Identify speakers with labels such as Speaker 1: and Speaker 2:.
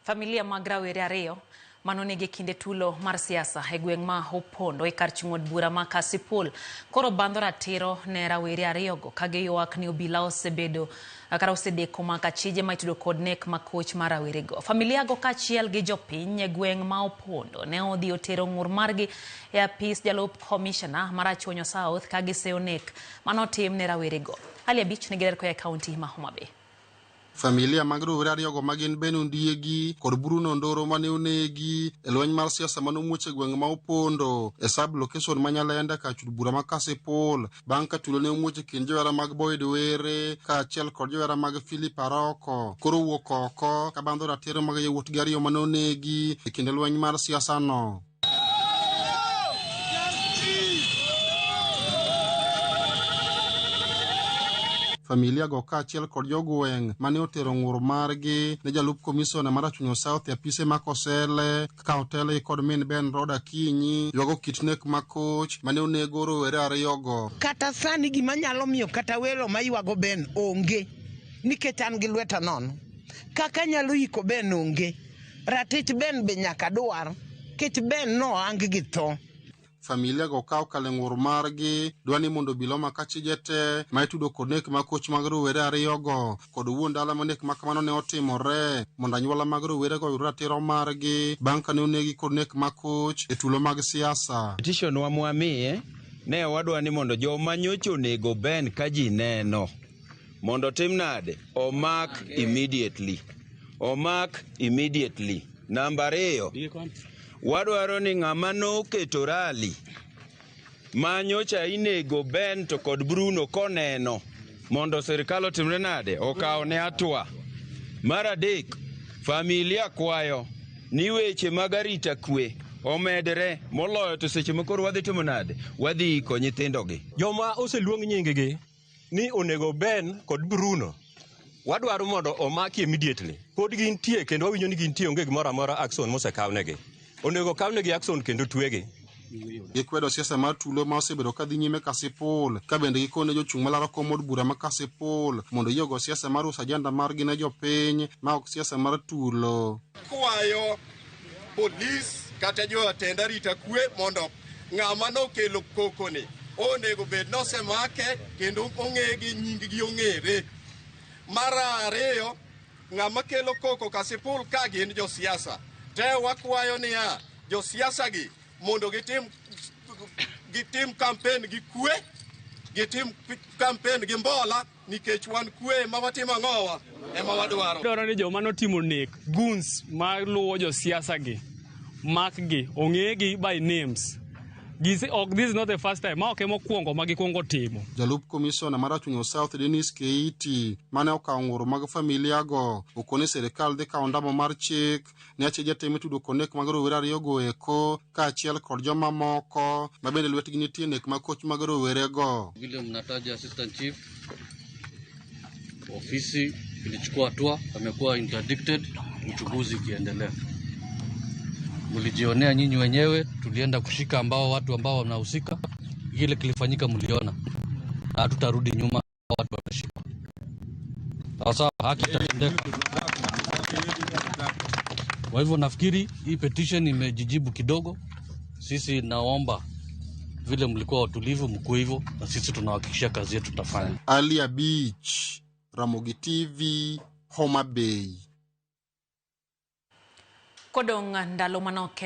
Speaker 1: Familia mag rawere ariyo manonegi kinde tulo mar siasa e gweng' ma Opondo e kar chung'od bura ma Kasipul koro bandho ratiro ne rawere ariyogo ka giywak ni obila osedeko maka achije ma itudo kod nek makoch mar rawerego. Familiago kaachiel gi jopiny e gweng' ma Opondo ne odhi otero ng'ur margi e apis jalup komishona mar Achonyo South ka giseyo nek manotim ne rawerego. Ali Abich ne giler koya e kaunti ma Homa Bay.
Speaker 2: Familia mag rawere ariyogo magin Ben Ondiegi kod Bruno Ndoro mane onegi e lweny mar siasa manomuoch e gweng' ma Opondo e sub location ma Nyalenda ka chud bura ma Kasipul bang' ka tulo ne omuoch e kind johera mag Boyd Were kaachiel kod johera mag Philip Aroko koro wuok oko ka bandho ratiro mag yawuotgi ariyo mane onegi e kinde lweny mar siasa no. Familia go kaachiel kod jogweng' mane otero ng'ur margi ne jalup komishona mar Achonyo South e apise ma Kosele ka hotel kod min Ben Road Akinyi ywago kit nek makoch mane onego rowere ariyogo.
Speaker 3: Kata sani gima nyalo miyo kata welo maywago Ben onge nikech an gi lweta nono. Kaka nyalo yiko Ben onge. Ratich Ben be nyaka dwar kech Ben no ang gi tho.
Speaker 2: Familia go kaw kale ng'ur margi dwani mondo obila maka achije te ma itudo kod nek makoch mag rowere ariyogo kod wuon dala ma nek makamano ne otimore mondo anyuola mag rowere go yud ratiro margi bang' ka ne onegi kod nek makoch e tulo mag siasa.
Speaker 4: Petition wa mwamiye ne wadwani mondo joma nyocha onego Ben ka ji neno mondo tim nade omak immediately. Namba 2, wadwaro ni ng'ama noketo rali manyocha inego Ben to kod Bruno koneno mondo sirkal otimre nade okaw ne hatua. Mar 3, familia kwayo ni weche mag arita kwe omedre moloyo to seche mokoro wadhi timo nade wadhi iko nyithindogi.
Speaker 5: Joma oseluong nyingegi ni onego Ben kod Bruno wadwaro mondo omaki immediately. Pod gintie kendo wawinjo ni gintie onge gimoro amora action mosekawnegi. Onego kawnegi action kendo twegi.
Speaker 2: Gikwedo siasa mar tulo ma osebedo ka dhi nyime Kasipul ka bende gikone jochung' malaro komod bura ma Kasipul mondo yogo siasa mar uso ajenda margi ne jopiny ma ok siasa mar tulo.
Speaker 6: Kwayo polis kata jo atend arita kwe mondo ng'ama nokelo kokoni onego bed nosemake kendo ong'e gi nying-gi ong'ere. Mar 2, ng'ama kelo koko Kasipul ka gin josiasa te wakwayo niya josiasa gi mondo gitim campaign gi kwe, gitim campaign gi mbola nikech wan kwe ma watimo ang'owa ema wadwaro.
Speaker 7: Dwaro ni joma notimo nek goons ma luwo josiasa gi makgi ong'egi by names. This is not the first time. Ma ok mokwongo ma gikwongo timo.
Speaker 2: Jalup komishona mar Achonyo South Dennis Keiti mane okawo ng'ur mag familia go okone sirkal dhi kawo ndamo mar chik ne achije te mitudo kod nek mag rowere ariyogo eko kaachiel kod joma moko ma bende lwetgi nitie nek makoch mag rowere go.
Speaker 8: William Nataja, Assistant Chief. Ofisi ilichukua hatua, amekuwa interdicted, uchunguzi ukiendelea. Mlijionea nyinyi wenyewe, tulienda kushika watu ambao wanahusika. Kile kilifanyika mliona. Na hatutarudi nyuma, watu watashikwa. Sawa, haki itatendeka. Kwa hivyo nafikiri hii petition imejijibu kidogo. Sisi naomba vile mlikuwa watulivu mkuu hivyo na sisi tunahakikisha kazi yetu tutafanya.
Speaker 2: Ali Abich, Ramogi TV, Homa Bay.
Speaker 1: Kodong ndalo manoke